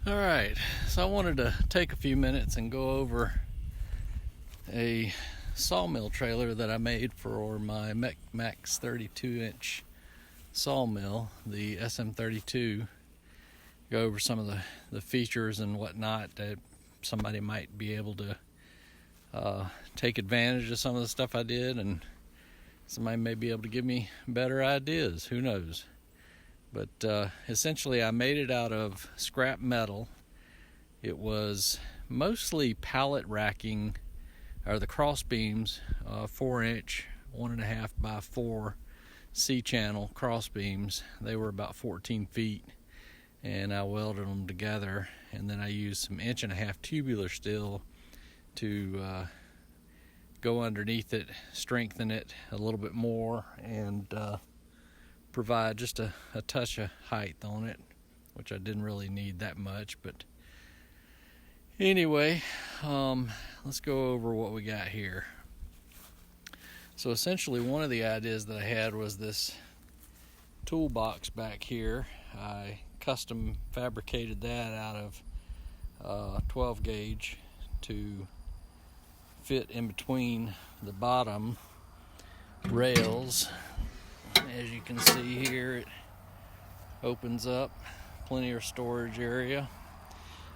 Alright, so I wanted to take a few minutes and go over a sawmill trailer that I made for my Mechmaxx 32-inch sawmill, the SM32. Go over some of the features and whatnot that somebody might be able to take advantage of some of the stuff I did, and somebody may be able to give me better ideas, who knows. But essentially I made it out of scrap metal. It was mostly pallet racking, or the cross beams, 4-inch, 1.5 by 4 C-channel cross beams. They were about 14 feet, and I welded them together, and then I used some 1.5-inch tubular steel to go underneath it, strengthen it a little bit more, and provide just a touch of height on it, which I didn't really need that much. But anyway, let's go over what we got here. So essentially one of the ideas that I had was this toolbox back here. I custom fabricated that out of 12 gauge to fit in between the bottom rails. As you can see here, it opens up, plenty of storage area.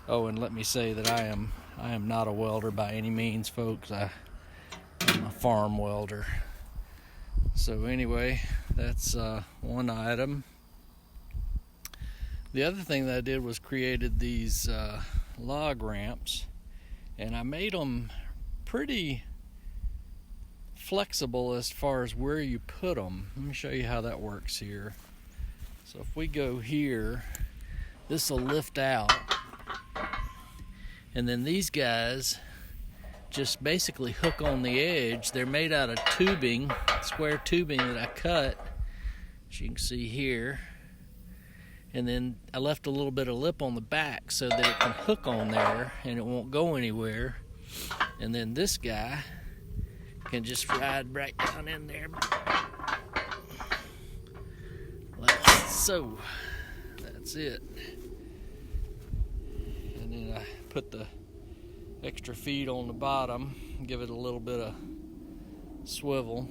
Oh, and let me say that I am not a welder by any means, folks. I'm a farm welder. So anyway, that's one item. The other thing that I did was created these log ramps, and I made them pretty flexible as far as where you put them. Let me show you how that works here. So if we go here, this will lift out, and then these guys just basically hook on the edge. They're made out of tubing, square tubing that I cut, as you can see here, and then I left a little bit of lip on the back so that it can hook on there and it won't go anywhere. And then this guy can just ride right down in there like so. That's it. And then I put the extra feet on the bottom, give it a little bit of swivel.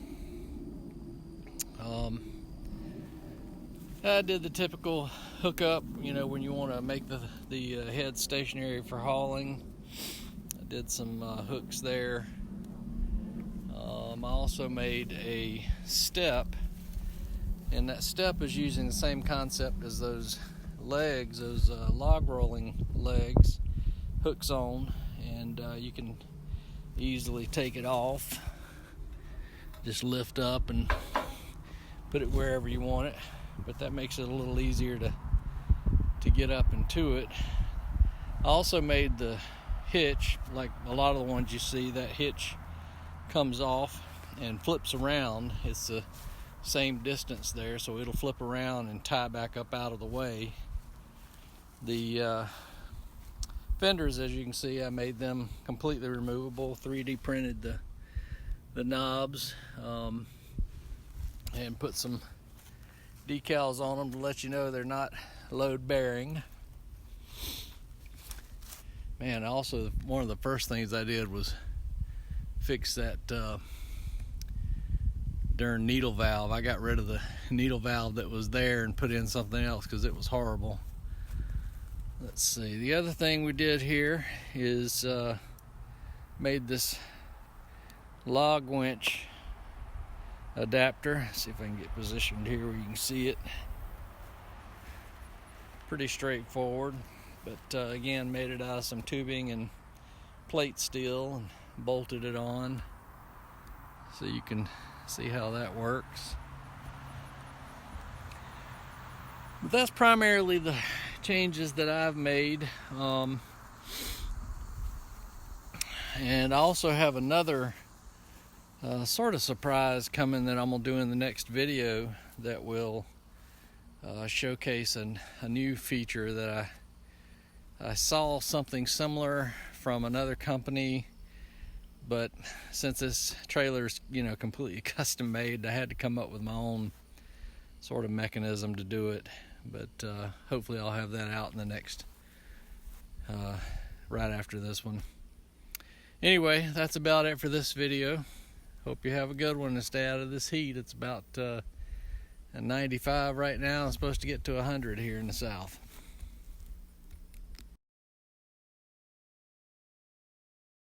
I did the typical hookup, when you want to make the head stationary for hauling. I did some hooks there. I also made a step, and that step is using the same concept as those legs, those log rolling legs, hooks on, and you can easily take it off, just lift up and put it wherever you want it, but that makes it a little easier to get up and to it. I also made the hitch, like a lot of the ones you see, that hitch comes off and flips around. It's the same distance there, so it'll flip around and tie back up out of the way. The fenders, as you can see, I made them completely removable, 3D printed the knobs, and put some decals on them to let you know they're not load bearing. Man, also one of the first things I did was fix that darn needle valve. I got rid of the needle valve that was there and put in something else because it was horrible. Let's see, the other thing we did here is made this log winch adapter. Let's see if I can get positioned here where you can see it. Pretty straightforward, but again, made it out of some tubing and plate steel and bolted it on, so you can see how that works. But that's primarily the changes that I've made. And I also have another sort of surprise coming that I'm gonna do in the next video that will showcase a new feature that I saw something similar from another company, but since this trailer's completely custom made, I had to come up with my own sort of mechanism to do it. But hopefully I'll have that out in the next right after this one. Anyway, that's about it for this video. Hope you have a good one and stay out of this heat. It's about 95 right now. It's supposed to get to 100 here in the south.